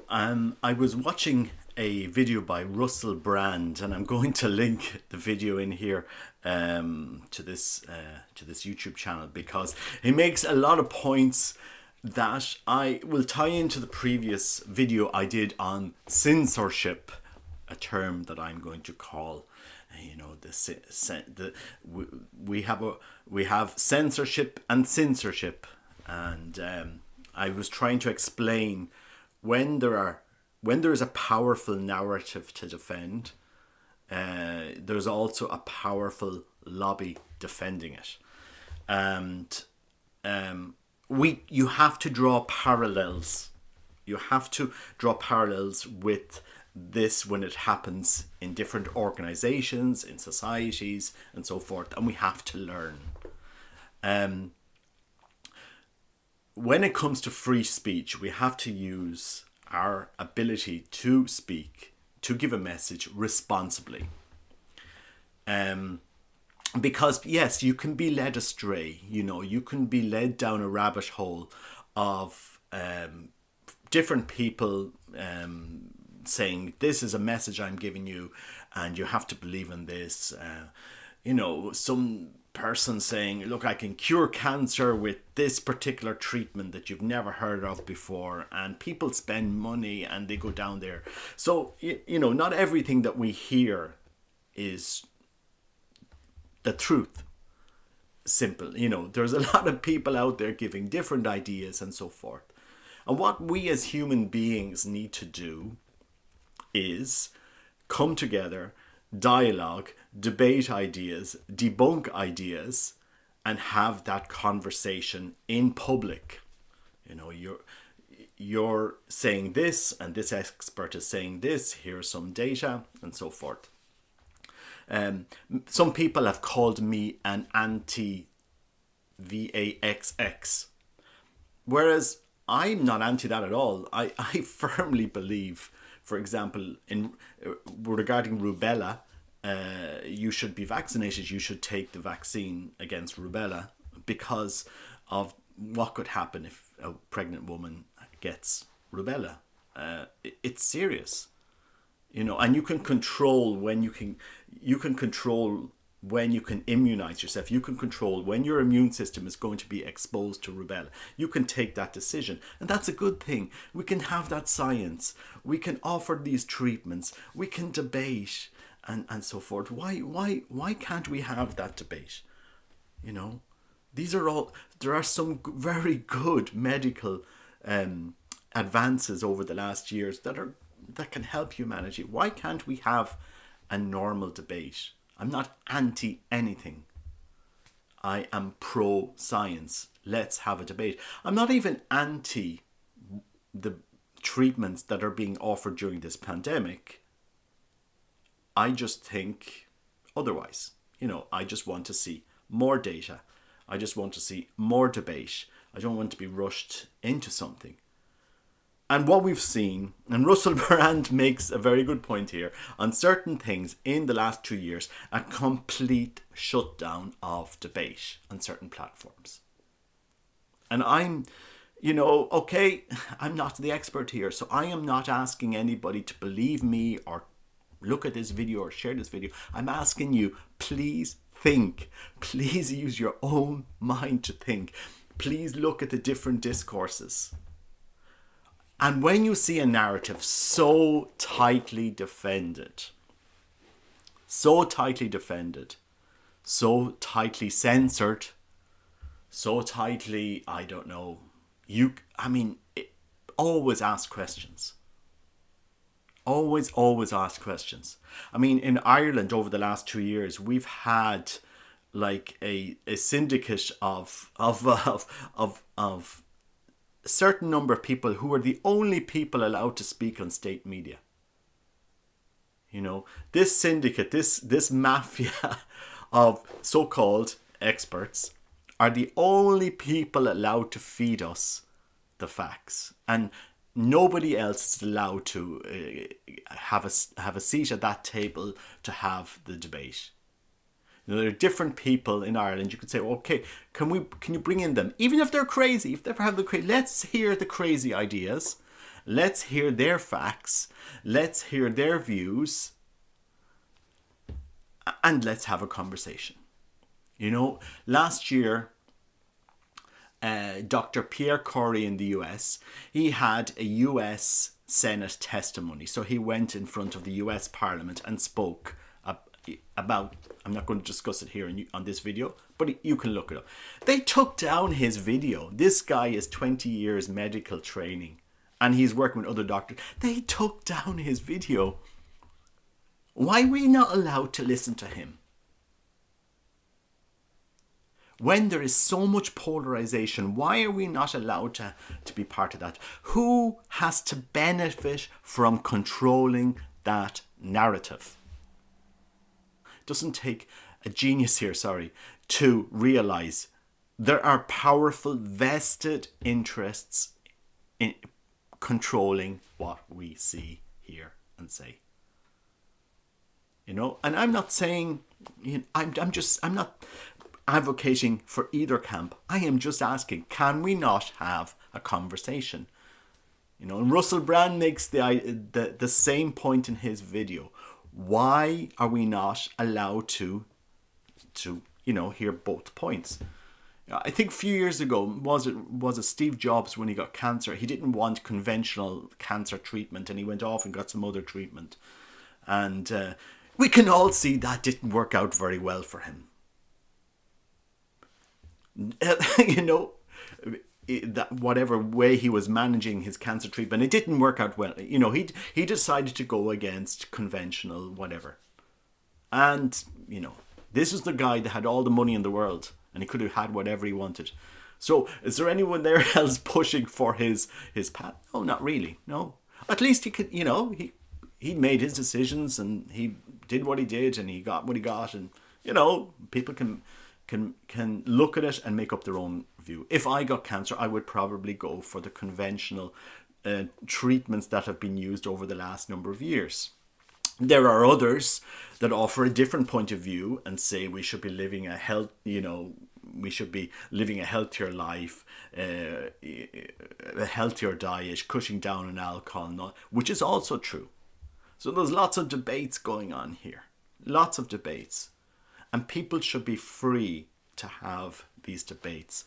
I was watching a video by Russell Brand, and I'm going to link the video in here to this YouTube channel, because he makes a lot of points that I will tie into the previous video I did on censorship, a term that I'm going to call, we have censorship and censorship, and I was trying to explain when there is a powerful narrative to defend, there's also a powerful lobby defending it, and you have to draw parallels. You have to draw parallels with this when it happens in different organizations, in societies, and so forth, and we have to learn. When it comes to free speech, we have to use our ability to speak, to give a message responsibly. Because yes, you can be led astray, you can be led down a rabbit hole of different people saying, this is a message I'm giving you and you have to believe in this. Some person saying, look, I can cure cancer with this particular treatment that you've never heard of before, and people spend money and they go down there. So, not everything that we hear is the truth. Simple. There's a lot of people out there giving different ideas and so forth. And what we as human beings need to do is come together, dialogue, debate ideas, debunk ideas, and have that conversation in public. You're saying this, and this expert is saying this, here's some data, and so forth. Some people have called me an anti-VAXX, whereas I'm not anti that at all. I firmly believe, for example, regarding rubella, you should be vaccinated. You should take the vaccine against rubella because of what could happen if a pregnant woman gets rubella. It's serious, and you can control when you can immunize yourself. You can control when your immune system is going to be exposed to rubella. You can take that decision, and that's a good thing. We can have that science. We can offer these treatments. We can debate and so forth. Why can't we have that debate? There are some very good medical advances over the last years that can help humanity. Why can't we have a normal debate? I'm not anti anything. I am pro science. Let's have a debate. I'm not even anti the treatments that are being offered during this pandemic. I just think otherwise. I just want to see more data. I just want to see more debate. I don't want to be rushed into something. And what we've seen, and Russell Brand makes a very good point here, on certain things in the last 2 years, a complete shutdown of debate on certain platforms. And I'm not the expert here, so I am not asking anybody to believe me or look at this video or share this video. I'm asking you, please think. Please use your own mind to think. Please look at the different discourses. And when you see a narrative so tightly defended, so tightly censored, so tightly, always ask questions. Always ask questions. In Ireland over the last 2 years, we've had like a syndicate of a certain number of people who are the only people allowed to speak on state media. This syndicate, this mafia of so-called experts are the only people allowed to feed us the facts, and nobody else is allowed to have a seat at that table to have the debate. There are different people in Ireland. You could say, okay, can you bring in them? Even if they're crazy, if they ever have the crazy, let's hear the crazy ideas. Let's hear their facts. Let's hear their views. And let's have a conversation. You know, last year, Dr. Pierre Corey in the US, he had a US Senate testimony. So he went in front of the US Parliament and spoke about, I'm not going to discuss it here on this video, but you can look it up. They took down his video. This guy is 20 years medical training and he's working with other doctors. They took down his video. Why are we not allowed to listen to him? When there is so much polarization, why are we not allowed to be part of that? Who has to benefit from controlling that narrative? It doesn't take a genius here, to realize there are powerful vested interests in controlling what we see, hear, and say. You know, and I'm not saying, I'm not advocating for either camp. I am just asking, can we not have a conversation? You know, and Russell Brand makes the same point in his video. Why are we not allowed to hear both points? I think a few years ago, was it Steve Jobs, when he got cancer, he didn't want conventional cancer treatment and he went off and got some other treatment. And we can all see that didn't work out very well for him. You know, that whatever way he was managing his cancer treatment, it didn't work out well. You know, he decided to go against conventional whatever. And, you know, this was the guy that had all the money in the world and he could have had whatever he wanted. So is there anyone there else pushing for his path? No, not really. No. At least he could, you know, he made his decisions and he did what he did and he got what he got, and, you know, people can look at it and make up their own view. If I got cancer, I would probably go for the conventional treatments that have been used over the last number of years. There are others that offer a different point of view and say we should be living we should be living a healthier life, a healthier diet, cutting down on alcohol, which is also true. So there's lots of debates going on here. Lots of debates. And people should be free to have these debates,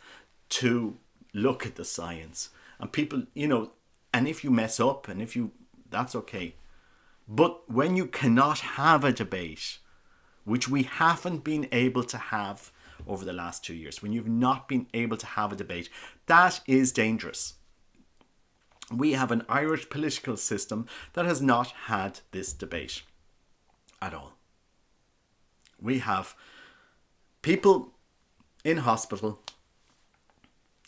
to look at the science. And people, you know, and if you mess up, that's okay. But when you cannot have a debate, which we haven't been able to have over the last 2 years, when you've not been able to have a debate, that is dangerous. We have an Irish political system that has not had this debate at all. We have people in hospital,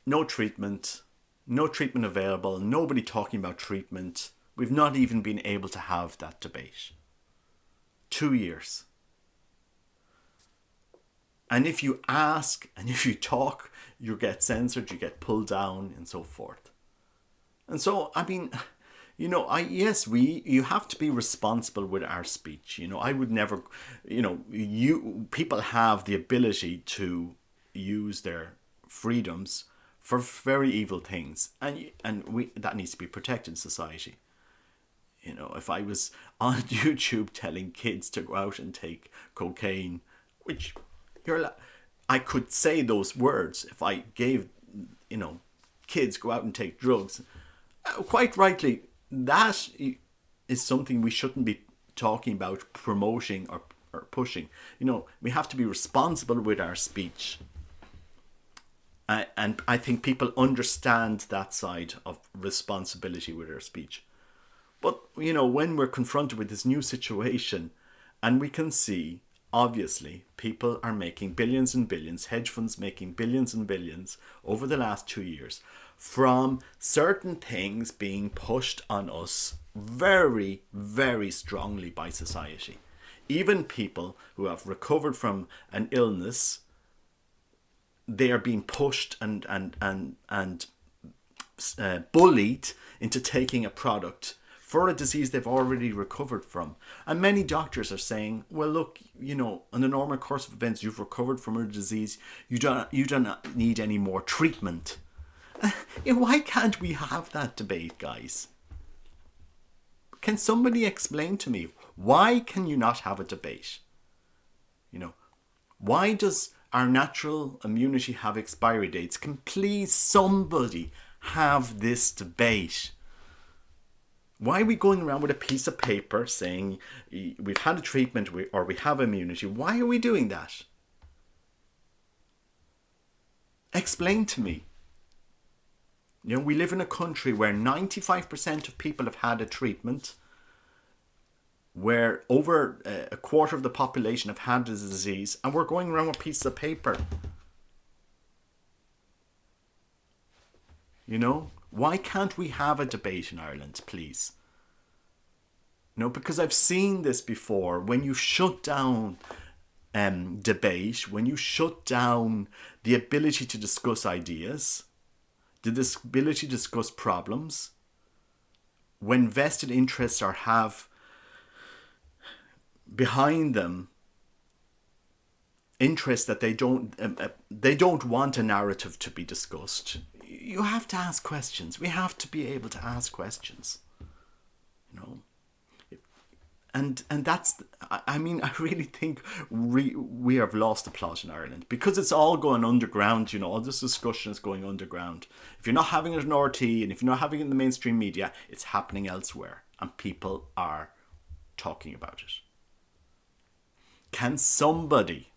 no treatment available, nobody talking about treatment. We've not even been able to have that debate. 2 years. And if you ask and if you talk, you get censored, you get pulled down and so forth. And so, I mean, you know, you have to be responsible with our speech. You know, I would never, you know, people have the ability to use their freedoms for very evil things, and that needs to be protected in society. You know, if I was on YouTube telling kids to go out and take cocaine, which I could say those words if I gave, you know, kids go out and take drugs. Quite rightly, that is something we shouldn't be talking about, promoting or pushing. You know, we have to be responsible with our speech. And I think people understand that side of responsibility with our speech. But, you know, when we're confronted with this new situation and we can see, obviously, people are making billions and billions, hedge funds making billions and billions over the last 2 years from certain things being pushed on us very, very strongly by society. Even people who have recovered from an illness, they are being pushed and bullied into taking a product for a disease they've already recovered from. And many doctors are saying, well, look, you know, in the normal course of events, you've recovered from a disease. You don't need any more treatment. Why can't we have that debate, guys? Can somebody explain to me, why can you not have a debate? You know, why does our natural immunity have expiry dates? Can please somebody have this debate? Why are we going around with a piece of paper saying we've had a treatment or we have immunity? Why are we doing that? Explain to me. You know, we live in a country where 95% of people have had a treatment, where over a quarter of the population have had the disease, and we're going around with pieces of paper. You know, why can't we have a debate in Ireland, please? No, because I've seen this before. When you shut down debate, when you shut down the ability to discuss ideas, the ability to discuss problems, when vested interests have behind them interests that they don't want a narrative to be discussed, you have to ask questions. We have to be able to ask questions, you know. And that's, I mean, I really think we have lost the plot in Ireland, because it's all going underground, you know. All this discussion is going underground. If you're not having it in RT, and if you're not having it in the mainstream media, it's happening elsewhere, and people are talking about it. Can somebody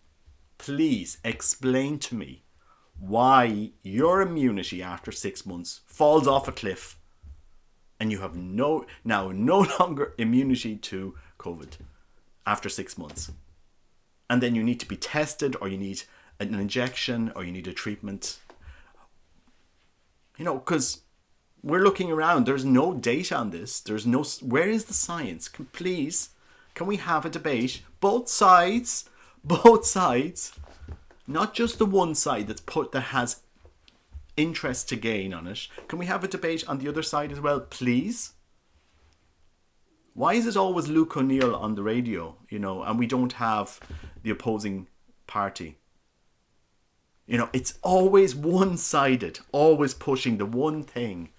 please explain to me why your immunity after 6 months falls off a cliff and you have no longer immunity to COVID after 6 months, and then you need to be tested, or you need an injection, or you need a treatment? You know, because we're looking around, there's no data on this. Where is the science? Can we have a debate? Both sides, not just the one side that has interest to gain on it. Can we have a debate on the other side as well, please? Why is it always Luke O'Neill on the radio, you know, and we don't have the opposing party? You know, it's always one-sided, always pushing the one thing.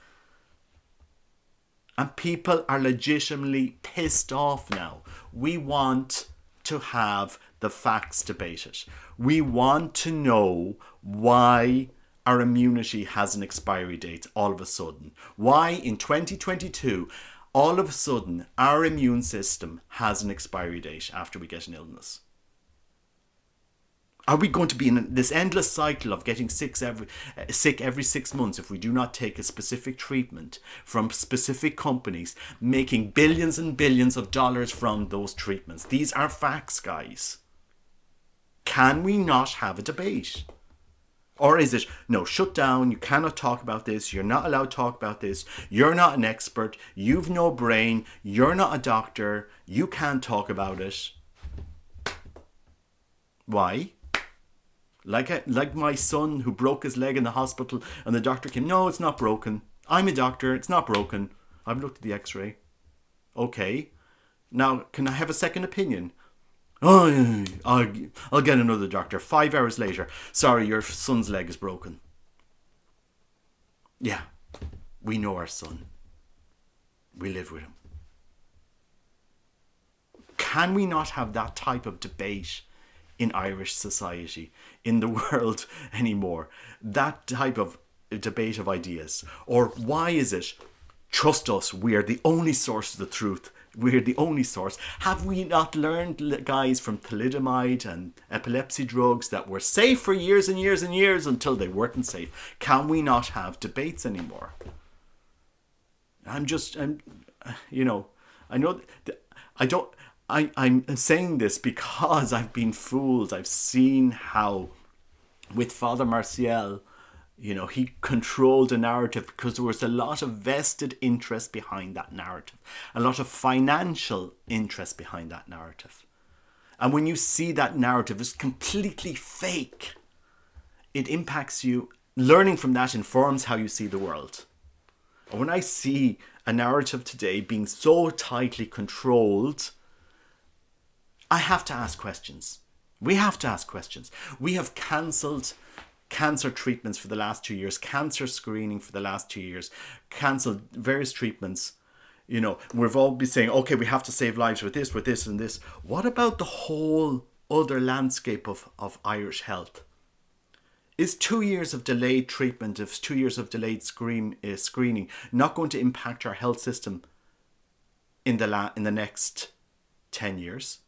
And people are legitimately pissed off now. We want to have the facts debated. We want to know why our immunity has an expiry date all of a sudden. Why in 2022, all of a sudden, our immune system has an expiry date after we get an illness. Are we going to be in this endless cycle of getting sick every 6 months if we do not take a specific treatment from specific companies, making billions and billions of dollars from those treatments? These are facts, guys. Can we not have a debate? Or is it, no, shut down, you cannot talk about this, you're not allowed to talk about this, you're not an expert, you've no brain, you're not a doctor, you can't talk about it? Why? Like my son who broke his leg in the hospital, and the doctor came, no, it's not broken. I'm a doctor, it's not broken. I've looked at the x-ray. Okay. Now, can I have a second opinion? Oh, I'll get another doctor. 5 hours later, sorry, your son's leg is broken. Yeah, we know our son. We live with him. Can we not have that type of debate in Irish society, in the world anymore? That type of debate of ideas? Or why is it, trust us, we are the only source of the truth? We're the only source. Have we not learned, guys, from thalidomide and epilepsy drugs that were safe for years and years and years until they weren't safe? Can we not have debates anymore? I'm saying this because I've been fooled. I've seen how with Father Martial, you know, he controlled a narrative because there was a lot of vested interest behind that narrative, a lot of financial interest behind that narrative. And when you see that narrative is completely fake, it impacts you. Learning from that informs how you see the world. And when I see a narrative today being so tightly controlled, I have to ask questions. We have to ask questions. We have cancelled cancer treatments for the last 2 years, cancer screening for the last 2 years, cancelled various treatments You know, we've all been saying, okay, we have to save lives with this, and this. What about the whole other landscape of Irish health? Is 2 years of delayed treatment, if 2 years of delayed screening, not going to impact our health system in the next 10 years?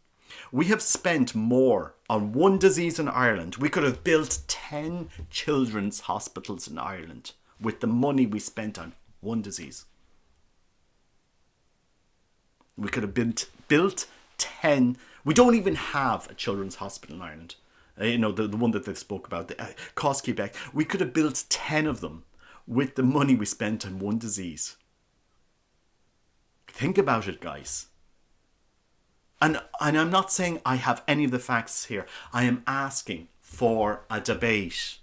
We have spent more on one disease in Ireland. We could have built 10 children's hospitals in Ireland with the money we spent on one disease. We could have built 10. We don't even have a children's hospital in Ireland. You know, the one that they spoke about, the Cost Quebec. We could have built 10 of them with the money we spent on one disease. Think about it, guys. And I'm not saying I have any of the facts here. I am asking for a debate.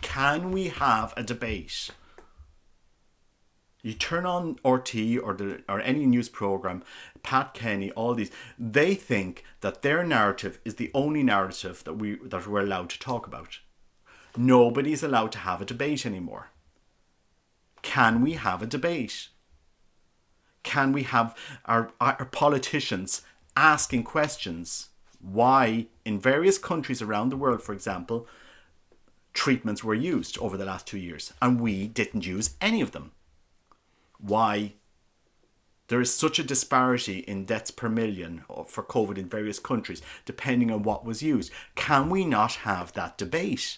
Can we have a debate? You turn on RT or any news program, Pat Kenny, all these, they think that their narrative is the only narrative that we're allowed to talk about. Nobody's allowed to have a debate anymore. Can we have a debate? Can we have our politicians asking questions? Why, in various countries around the world, for example, treatments were used over the last 2 years and we didn't use any of them? Why there is such a disparity in deaths per million for COVID in various countries, depending on what was used? Can we not have that debate?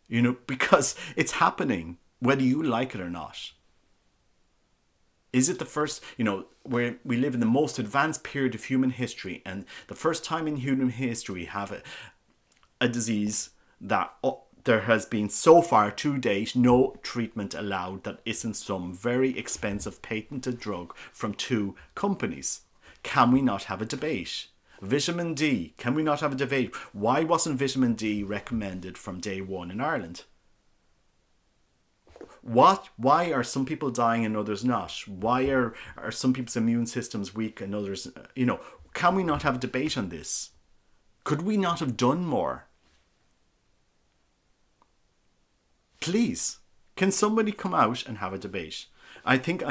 You know, because it's happening, whether you like it or not. Is it the first, you know, where we live in the most advanced period of human history, and the first time in human history we have a disease that there has been so far to date no treatment allowed that isn't some very expensive patented drug from 2 companies. Can we not have a debate? Vitamin D, can we not have a debate? Why wasn't vitamin D recommended from day one in Ireland? Why are some people dying and others not? Why are some people's immune systems weak and others, you know, can we not have a debate on this? Could we not have done more? Please, can somebody come out and have a debate? I think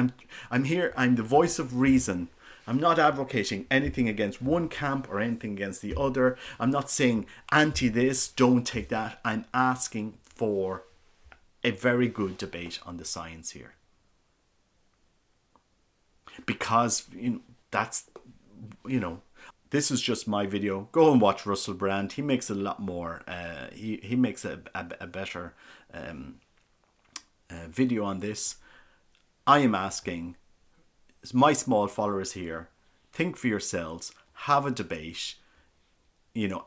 I'm here, I'm the voice of reason. I'm not advocating anything against one camp or anything against the other. I'm not saying anti this, don't take that. I'm asking for a very good debate on the science here. Because, you know, that's, you know, this is just my video. Go and watch Russell Brand. He makes a lot more. He makes a better video on this. I am asking my small followers here, think for yourselves, have a debate, you know,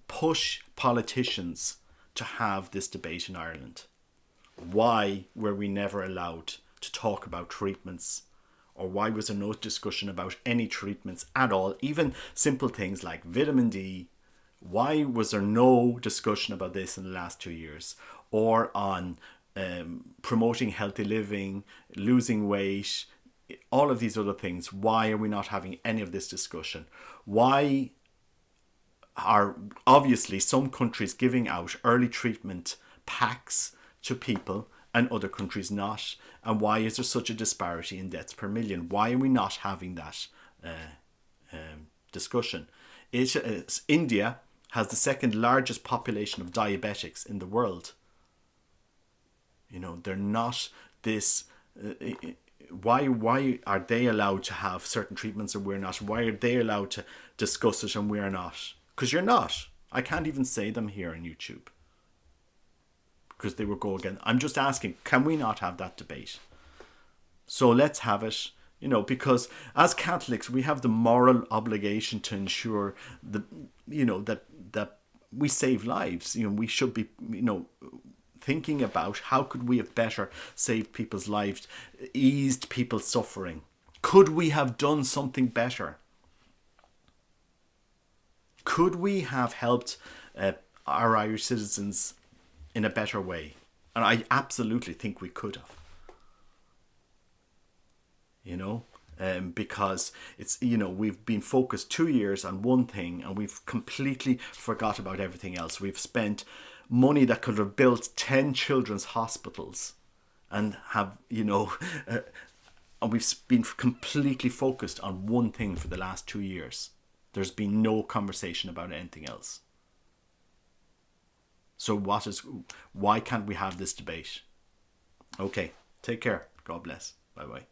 push politicians to have this debate in Ireland. Why were we never allowed to talk about treatments? Or why was there no discussion about any treatments at all? Even simple things like vitamin D. Why was there no discussion about this in the last 2 years? Or on promoting healthy living, losing weight, all of these other things. Why are we not having any of this discussion? Why are obviously some countries giving out early treatment packs to people and other countries not? And why is there such a disparity in deaths per million? Why are we not having that discussion? India has the second largest population of diabetics in the world. You know, they're not this... Why are they allowed to have certain treatments and we're not? Why are they allowed to discuss it and we're not? Because you're not. I can't even say them here on YouTube, because they will go again. I'm just asking, can we not have that debate? So let's have it, you know, because as Catholics, we have the moral obligation to ensure that, you know, that we save lives. You know, we should be, you know, thinking about how could we have better saved people's lives, eased people's suffering. Could we have done something better? Could we have helped our Irish citizens in a better way? And I absolutely think we could have. You know, because it's, you know, we've been focused 2 years on one thing and we've completely forgot about everything else. We've spent money that could have built 10 children's hospitals and have, you know, And we've been completely focused on one thing for the last 2 years. There's been no conversation about anything else. So why can't we have this debate? Okay, take care. God bless. Bye bye.